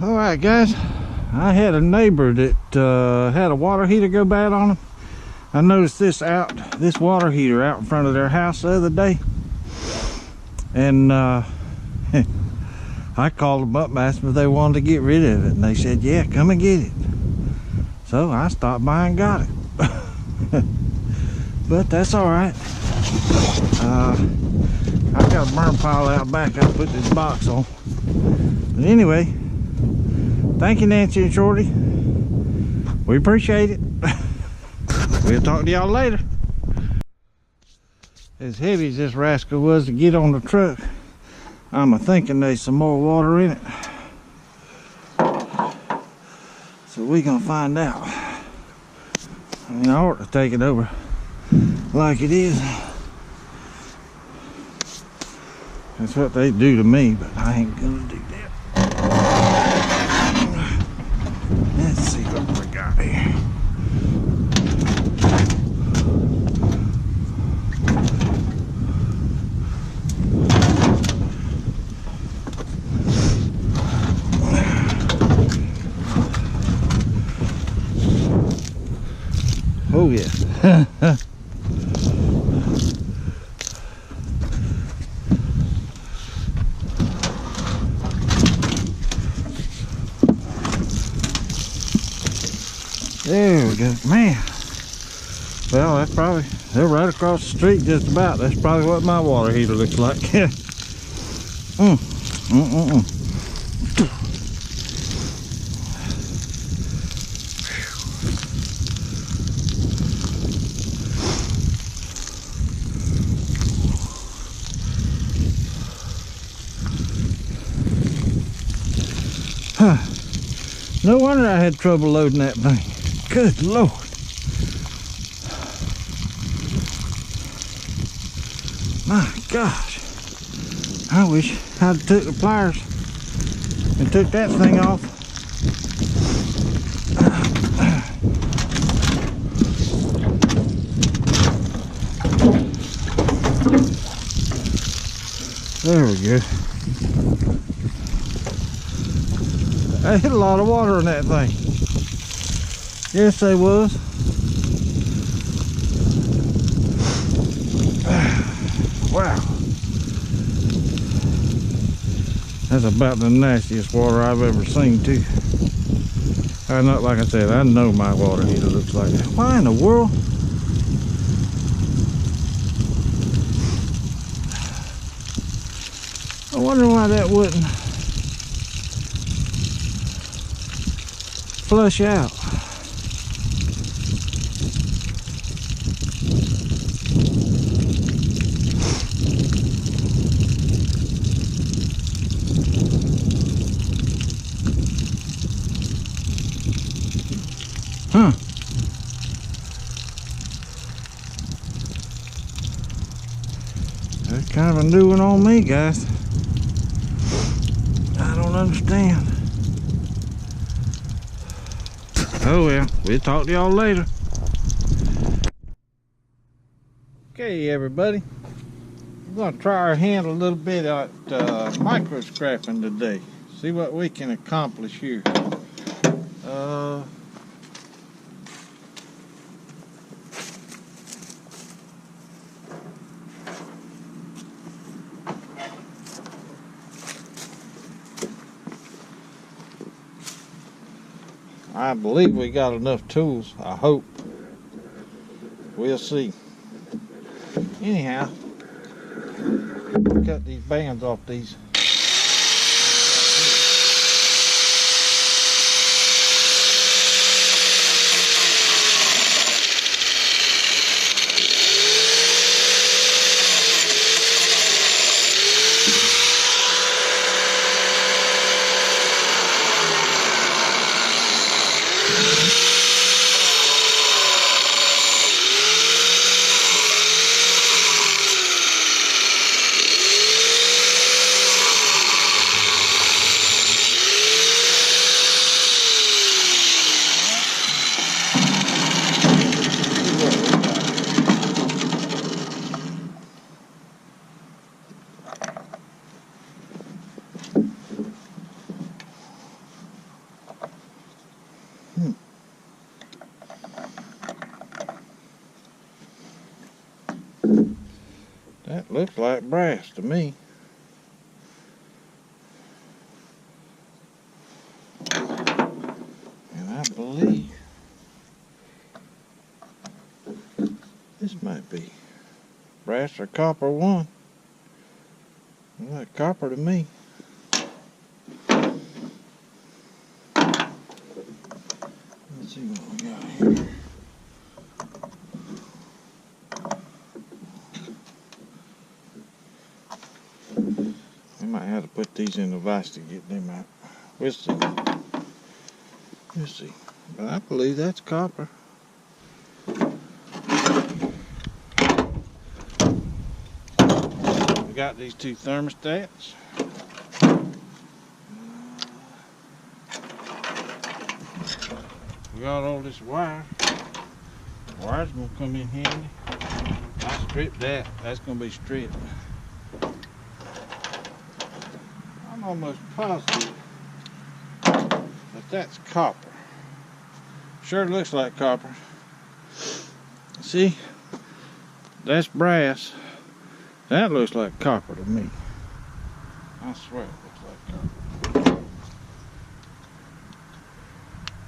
All right, guys. I had a neighbor that had a water heater go bad on him. I noticed this water heater out in front of their house the other day, and I called them up and asked them if they wanted to get rid of it, and they said, "Yeah, come and get it." So I stopped by and got it. But that's all right. I've got a burn pile out back. I put this box on. But anyway, thank you, Nancy and Shorty. We appreciate it. We'll talk to y'all later. As heavy as this rascal was to get on the truck, I'm thinking there's some more water in it. So we're gonna find out. I mean, I ought to take it over like it is. That's what they do to me, but I ain't gonna do that. Let's see what we got here. Oh yeah. There we go, man. Well, that's probably, they're right across the street just about. That's probably what my water heater looks like. No wonder I had trouble loading that thing. Good Lord. My gosh. I wish I'd took the pliers and took that thing off. There we go. I hit a lot of water on that thing. Yes, they was. Wow. That's about the nastiest water I've ever seen, too. Not like I said, I know my water heater looks like that. Why in the world? I wonder why that wouldn't flush out. Huh. That's kind of a new one on me, guys. I don't understand. Oh well, we'll talk to y'all later. Okay, everybody. We're going to try our hand a little bit at micro scrapping today. See what we can accomplish here. I believe we got enough tools. I hope. We'll see. Anyhow, cut these bands off these. Looks like brass to me. And I believe this might be brass or copper one. Looks like copper to me. Let's see what we got here. We might have to put these in the vise to get them out. We'll see. We'll see. But I believe that's copper. We got these two thermostats. We got all this wire. The wire's gonna come in handy. I stripped that. That's gonna be stripped. I'm almost positive that that's copper. Sure looks like copper. See? That's brass. That looks like copper to me. I swear it looks like copper.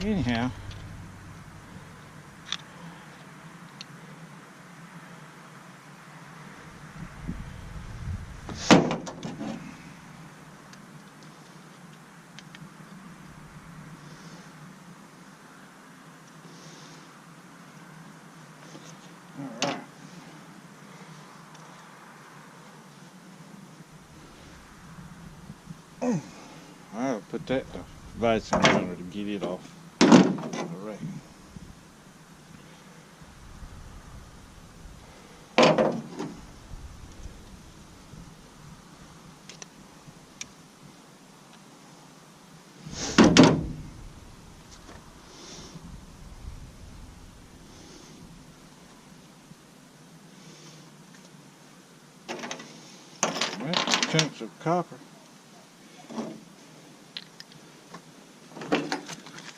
Anyhow. I'll put that vise in there to get it off. Alright. Chunks of copper.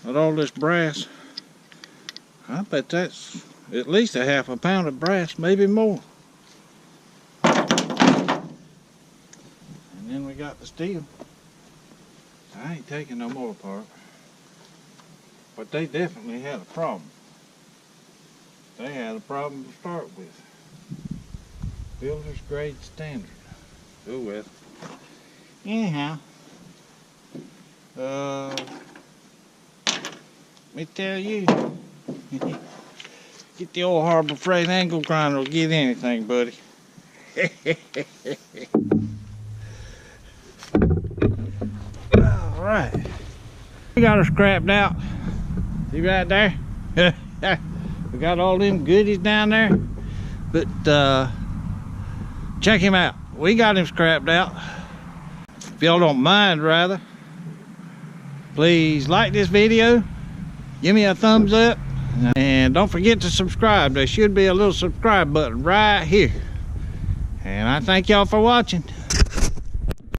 With all this brass, I bet that's at least a half a pound of brass, maybe more. And then we got the steel. I ain't taking no more apart. But they definitely had a problem. They had a problem to start with. Builder's grade standard. Oh well. Anyhow. Let me tell you. Get the old Harbor Freight angle grinder will get anything, buddy. Alright. We got her scrapped out. See right there? We got all them goodies down there. But check him out. We got him scrapped out. If y'all don't mind, rather, please like this video, give me a thumbs up, and don't forget to subscribe. There should be a little subscribe button right here. And I thank y'all for watching.